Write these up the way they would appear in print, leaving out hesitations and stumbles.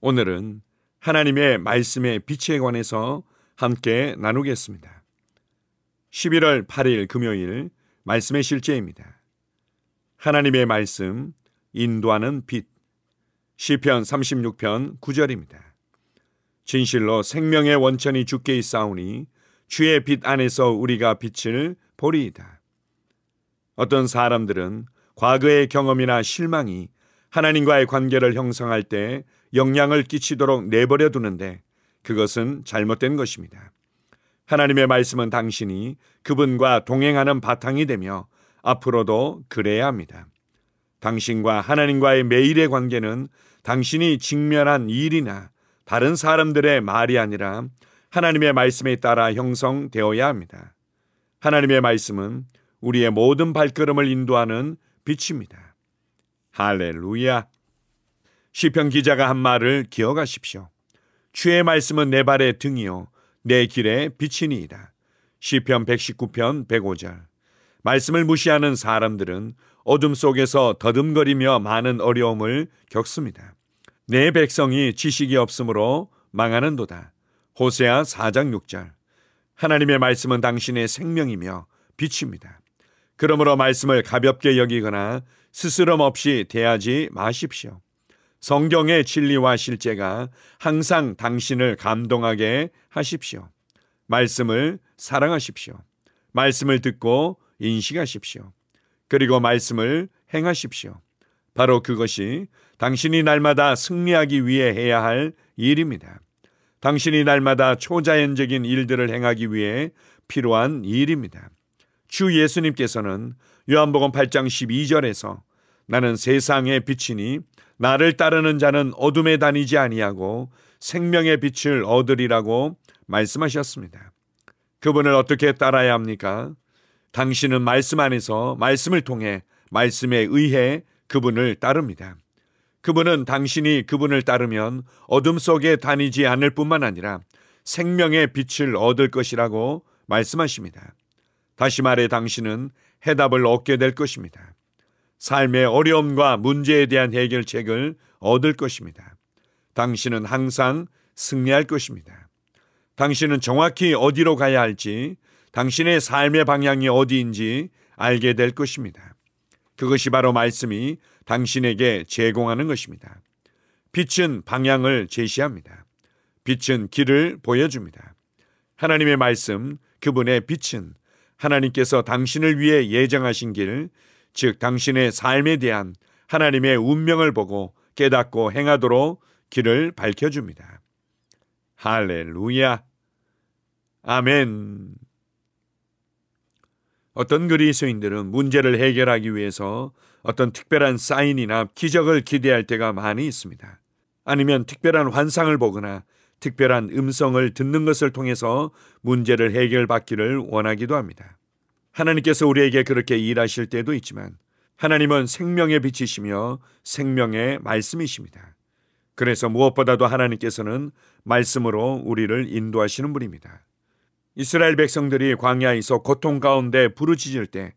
오늘은 하나님의 말씀의 빛에 관해서 함께 나누겠습니다. 11월 8일 금요일 말씀의 실제입니다. 하나님의 말씀, 인도하는 빛. 시편 36편 9절입니다. 진실로 생명의 원천이 주께 있사오니 주의 빛 안에서 우리가 빛을 보리이다. 어떤 사람들은 과거의 경험이나 실망이 하나님과의 관계를 형성할 때 영향을 끼치도록 내버려 두는데 그것은 잘못된 것입니다. 하나님의 말씀은 당신이 그분과 동행하는 바탕이 되며 앞으로도 그래야 합니다. 당신과 하나님과의 매일의 관계는 당신이 직면한 일이나 다른 사람들의 말이 아니라 하나님의 말씀에 따라 형성되어야 합니다. 하나님의 말씀은 우리의 모든 발걸음을 인도하는 빛입니다. 할렐루야! 시편 기자가 한 말을 기억하십시오. 주의 말씀은 내 발의 등이요 내 길의 빛이니이다. 시편 119편 105절. 말씀을 무시하는 사람들은 어둠 속에서 더듬거리며 많은 어려움을 겪습니다. 내 백성이 지식이 없으므로 망하는도다. 호세아 4장 6절. 하나님의 말씀은 당신의 생명이며 빛입니다. 그러므로 말씀을 가볍게 여기거나 스스럼 없이 대하지 마십시오. 성경의 진리와 실제가 항상 당신을 감동하게 하십시오. 말씀을 사랑하십시오. 말씀을 듣고 인식하십시오. 그리고 말씀을 행하십시오. 바로 그것이 당신이 날마다 승리하기 위해 해야 할 일입니다. 당신이 날마다 초자연적인 일들을 행하기 위해 필요한 일입니다. 주 예수님께서는 요한복음 8장 12절에서 나는 세상의 빛이니 나를 따르는 자는 어둠에 다니지 아니하고 생명의 빛을 얻으리라고 말씀하셨습니다. 그분을 어떻게 따라야 합니까? 당신은 말씀 안에서 말씀을 통해 말씀에 의해 그분을 따릅니다. 그분은 당신이 그분을 따르면 어둠 속에 다니지 않을 뿐만 아니라 생명의 빛을 얻을 것이라고 말씀하십니다. 다시 말해 당신은 해답을 얻게 될 것입니다. 삶의 어려움과 문제에 대한 해결책을 얻을 것입니다. 당신은 항상 승리할 것입니다. 당신은 정확히 어디로 가야 할지, 당신의 삶의 방향이 어디인지 알게 될 것입니다. 그것이 바로 말씀이 당신에게 제공하는 것입니다. 빛은 방향을 제시합니다. 빛은 길을 보여줍니다. 하나님의 말씀, 그분의 빛은 하나님께서 당신을 위해 예정하신 길, 즉 당신의 삶에 대한 하나님의 운명을 보고 깨닫고 행하도록 길을 밝혀줍니다. 할렐루야! 아멘! 어떤 그리스도인들은 문제를 해결하기 위해서 어떤 특별한 사인이나 기적을 기대할 때가 많이 있습니다. 아니면 특별한 환상을 보거나 특별한 음성을 듣는 것을 통해서 문제를 해결받기를 원하기도 합니다. 하나님께서 우리에게 그렇게 일하실 때도 있지만 하나님은 생명의 빛이시며 생명의 말씀이십니다. 그래서 무엇보다도 하나님께서는 말씀으로 우리를 인도하시는 분입니다. 이스라엘 백성들이 광야에서 고통 가운데 부르짖을 때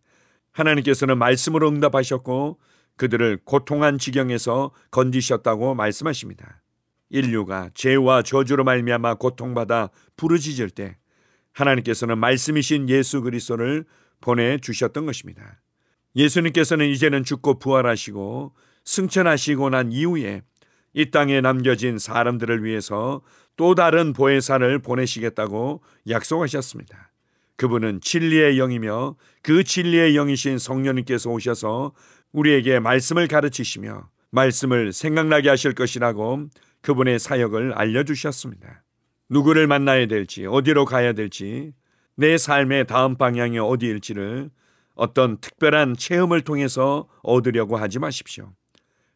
하나님께서는 말씀으로 응답하셨고 그들을 고통한 지경에서 건지셨다고 말씀하십니다. 인류가 죄와 저주로 말미암아 고통받아 부르짖을 때 하나님께서는 말씀이신 예수 그리스도를 보내주셨던 것입니다. 예수님께서는 이제는 죽고 부활하시고 승천하시고 난 이후에 이 땅에 남겨진 사람들을 위해서 또 다른 보혜사를 보내시겠다고 약속하셨습니다. 그분은 진리의 영이며 그 진리의 영이신 성령님께서 오셔서 우리에게 말씀을 가르치시며 말씀을 생각나게 하실 것이라고 그분의 사역을 알려주셨습니다. 누구를 만나야 될지, 어디로 가야 될지, 내 삶의 다음 방향이 어디일지를 어떤 특별한 체험을 통해서 얻으려고 하지 마십시오.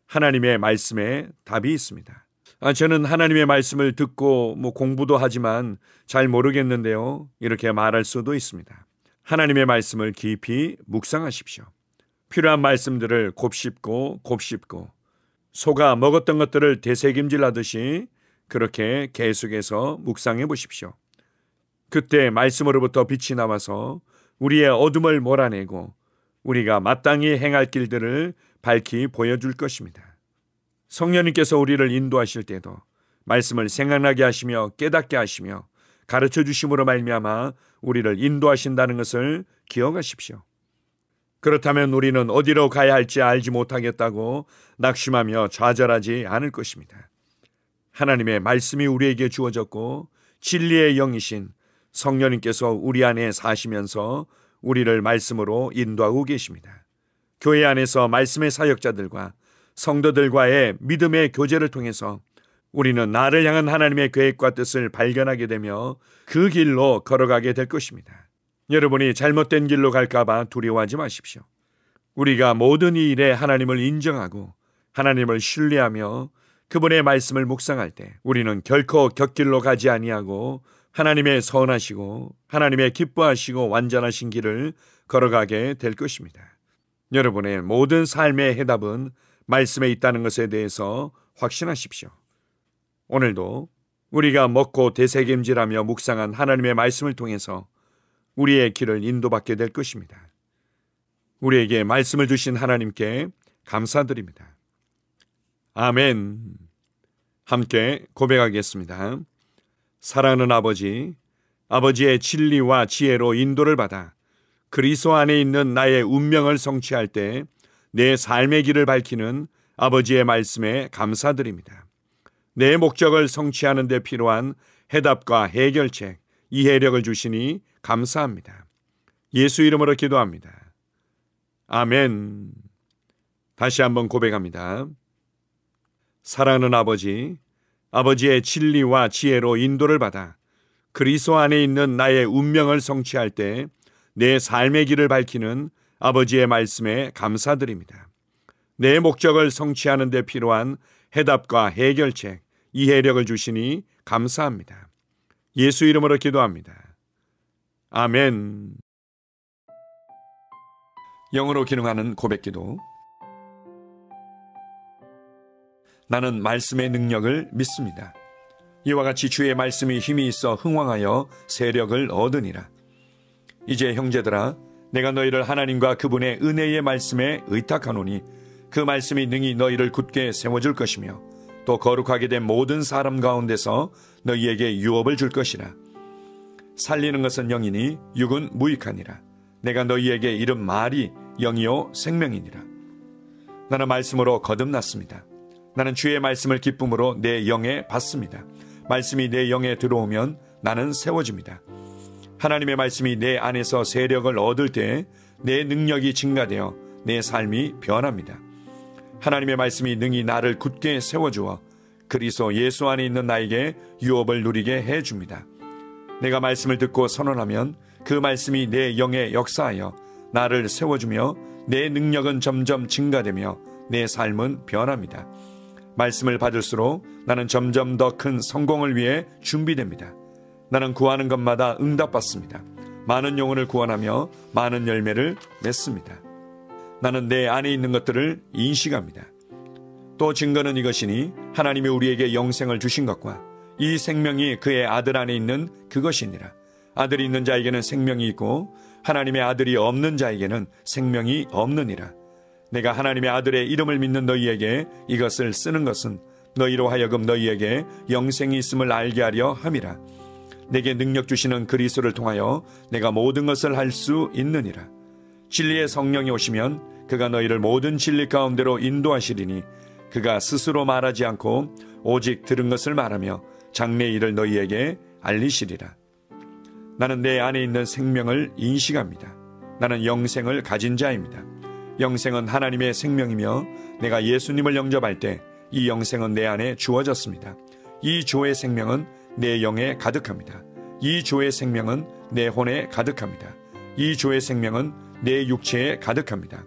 하나님의 말씀에 답이 있습니다. 저는 하나님의 말씀을 듣고 공부도 하지만 잘 모르겠는데요. 이렇게 말할 수도 있습니다. 하나님의 말씀을 깊이 묵상하십시오. 필요한 말씀들을 곱씹고 소가 먹었던 것들을 되새김질하듯이 그렇게 계속해서 묵상해 보십시오. 그때 말씀으로부터 빛이 나와서 우리의 어둠을 몰아내고 우리가 마땅히 행할 길들을 밝히 보여줄 것입니다. 성령님께서 우리를 인도하실 때도 말씀을 생각나게 하시며 깨닫게 하시며 가르쳐 주심으로 말미암아 우리를 인도하신다는 것을 기억하십시오. 그렇다면 우리는 어디로 가야 할지 알지 못하겠다고 낙심하며 좌절하지 않을 것입니다. 하나님의 말씀이 우리에게 주어졌고 진리의 영이신 성령님께서 우리 안에 사시면서 우리를 말씀으로 인도하고 계십니다. 교회 안에서 말씀의 사역자들과 성도들과의 믿음의 교제를 통해서 우리는 나를 향한 하나님의 계획과 뜻을 발견하게 되며 그 길로 걸어가게 될 것입니다. 여러분이 잘못된 길로 갈까봐 두려워하지 마십시오. 우리가 모든 이 일에 하나님을 인정하고 하나님을 신뢰하며 그분의 말씀을 묵상할 때 우리는 결코 곁길로 가지 아니하고 하나님의 선하시고 하나님의 기뻐하시고 완전하신 길을 걸어가게 될 것입니다. 여러분의 모든 삶의 해답은 말씀에 있다는 것에 대해서 확신하십시오. 오늘도 우리가 먹고 되새김질하며 묵상한 하나님의 말씀을 통해서 우리의 길을 인도받게 될 것입니다. 우리에게 말씀을 주신 하나님께 감사드립니다. 아멘. 함께 고백하겠습니다. 사랑하는 아버지, 아버지의 진리와 지혜로 인도를 받아 그리스도 안에 있는 나의 운명을 성취할 때 내 삶의 길을 밝히는 아버지의 말씀에 감사드립니다. 내 목적을 성취하는 데 필요한 해답과 해결책, 이해력을 주시니 감사합니다. 예수 이름으로 기도합니다. 아멘. 다시 한번 고백합니다. 사랑하는 아버지, 아버지의 진리와 지혜로 인도를 받아 그리스도 안에 있는 나의 운명을 성취할 때 내 삶의 길을 밝히는 아버지의 말씀에 감사드립니다. 내 목적을 성취하는 데 필요한 해답과 해결책, 이해력을 주시니 감사합니다. 예수 이름으로 기도합니다. 아멘. 영으로 기능하는 고백기도. 나는 말씀의 능력을 믿습니다. 이와 같이 주의 말씀이 힘이 있어 흥왕하여 세력을 얻으니라. 이제 형제들아, 내가 너희를 하나님과 그분의 은혜의 말씀에 의탁하노니 그 말씀이 능히 너희를 굳게 세워줄 것이며 또 거룩하게 된 모든 사람 가운데서 너희에게 유업을 줄 것이라. 살리는 것은 영이니 육은 무익하니라. 내가 너희에게 이른 말이 영이요 생명이니라. 나는 말씀으로 거듭났습니다. 나는 주의 말씀을 기쁨으로 내 영에 받습니다. 말씀이 내 영에 들어오면 나는 세워집니다. 하나님의 말씀이 내 안에서 세력을 얻을 때 내 능력이 증가되어 내 삶이 변합니다. 하나님의 말씀이 능히 나를 굳게 세워주어 그리스도 예수 안에 있는 나에게 유업을 누리게 해줍니다. 내가 말씀을 듣고 선언하면 그 말씀이 내 영에 역사하여 나를 세워주며 내 능력은 점점 증가되며 내 삶은 변합니다. 말씀을 받을수록 나는 점점 더 큰 성공을 위해 준비됩니다. 나는 구하는 것마다 응답받습니다. 많은 영혼을 구원하며 많은 열매를 맺습니다. 나는 내 안에 있는 것들을 인식합니다. 또 증거는 이것이니 하나님이 우리에게 영생을 주신 것과 이 생명이 그의 아들 안에 있는 그것이니라. 아들이 있는 자에게는 생명이 있고 하나님의 아들이 없는 자에게는 생명이 없느니라. 내가 하나님의 아들의 이름을 믿는 너희에게 이것을 쓰는 것은 너희로 하여금 너희에게 영생이 있음을 알게 하려 함이라. 내게 능력 주시는 그리스도를 통하여 내가 모든 것을 할 수 있느니라. 진리의 성령이 오시면 그가 너희를 모든 진리 가운데로 인도하시리니 그가 스스로 말하지 않고 오직 들은 것을 말하며 장래의 일을 너희에게 알리시리라. 나는 내 안에 있는 생명을 인식합니다. 나는 영생을 가진 자입니다. 영생은 하나님의 생명이며 내가 예수님을 영접할 때 이 영생은 내 안에 주어졌습니다. 이 주의 생명은 내 영에 가득합니다. 이 주의 생명은 내 혼에 가득합니다. 이 주의 생명은 내 육체에 가득합니다.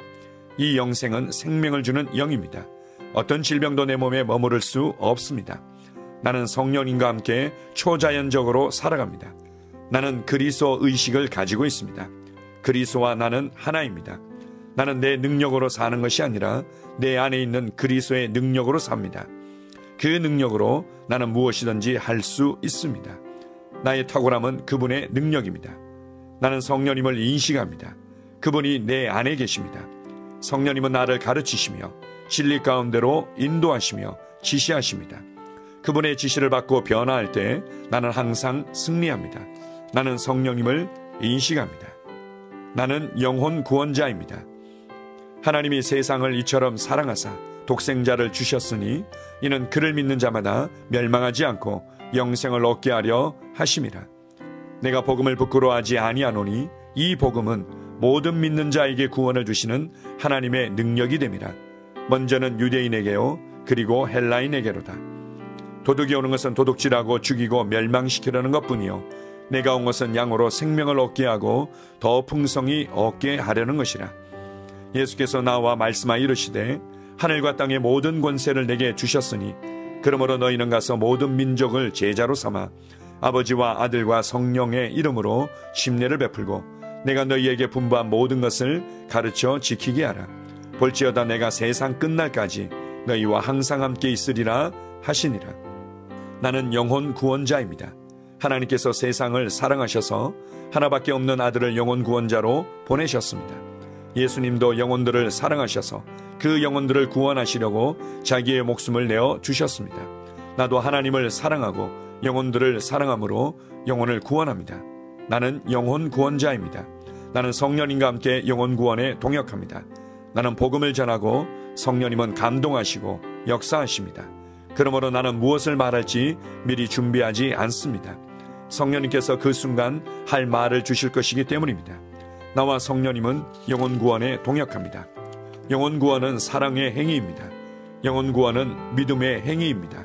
이 영생은 생명을 주는 영입니다. 어떤 질병도 내 몸에 머무를 수 없습니다. 나는 성령님과 함께 초자연적으로 살아갑니다. 나는 그리스도 의식을 가지고 있습니다. 그리스도와 나는 하나입니다. 나는 내 능력으로 사는 것이 아니라 내 안에 있는 그리스도의 능력으로 삽니다. 그 능력으로 나는 무엇이든지 할 수 있습니다. 나의 탁월함은 그분의 능력입니다. 나는 성령님을 인식합니다. 그분이 내 안에 계십니다. 성령님은 나를 가르치시며 진리 가운데로 인도하시며 지시하십니다. 그분의 지시를 받고 변화할 때 나는 항상 승리합니다. 나는 성령님을 인식합니다. 나는 영혼 구원자입니다. 하나님이 세상을 이처럼 사랑하사 독생자를 주셨으니 이는 그를 믿는 자마다 멸망하지 않고 영생을 얻게 하려 하심이라. 내가 복음을 부끄러워하지 아니하노니 이 복음은 모든 믿는 자에게 구원을 주시는 하나님의 능력이 됨이라. 먼저는 유대인에게요 그리고 헬라인에게로다. 도둑이 오는 것은 도둑질하고 죽이고 멸망시키려는 것뿐이요 내가 온 것은 양으로 생명을 얻게 하고 더 풍성히 얻게 하려는 것이라. 예수께서 나와 말씀하여 이르시되 하늘과 땅의 모든 권세를 내게 주셨으니 그러므로 너희는 가서 모든 민족을 제자로 삼아 아버지와 아들과 성령의 이름으로 침례를 베풀고 내가 너희에게 분부한 모든 것을 가르쳐 지키게 하라. 볼지어다 내가 세상 끝날까지 너희와 항상 함께 있으리라 하시니라. 나는 영혼 구원자입니다. 하나님께서 세상을 사랑하셔서 하나밖에 없는 아들을 영혼 구원자로 보내셨습니다. 예수님도 영혼들을 사랑하셔서 그 영혼들을 구원하시려고 자기의 목숨을 내어 주셨습니다. 나도 하나님을 사랑하고 영혼들을 사랑함으로 영혼을 구원합니다. 나는 영혼 구원자입니다. 나는 성령님과 함께 영혼 구원에 동역합니다. 나는 복음을 전하고 성령님은 감동하시고 역사하십니다. 그러므로 나는 무엇을 말할지 미리 준비하지 않습니다. 성령님께서 그 순간 할 말을 주실 것이기 때문입니다. 나와 성령님은 영혼 구원에 동역합니다. 영혼 구원은 사랑의 행위입니다. 영혼 구원은 믿음의 행위입니다.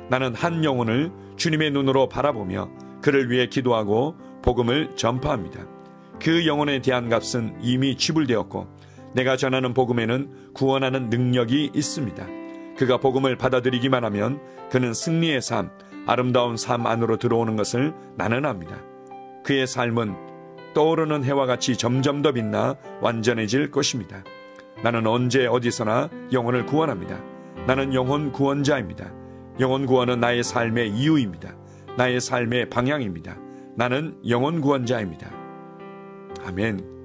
나는 한 영혼을 주님의 눈으로 바라보며 그를 위해 기도하고 복음을 전파합니다. 그 영혼에 대한 값은 이미 지불되었고 내가 전하는 복음에는 구원하는 능력이 있습니다. 그가 복음을 받아들이기만 하면 그는 승리의 삶, 아름다운 삶 안으로 들어오는 것을 나는 압니다. 그의 삶은 떠오르는 해와 같이 점점 더 빛나 완전해질 것입니다. 나는 언제 어디서나 영혼을 구원합니다. 나는 영혼 구원자입니다. 영혼 구원은 나의 삶의 이유입니다. 나의 삶의 방향입니다. 나는 영혼 구원자입니다. 아멘.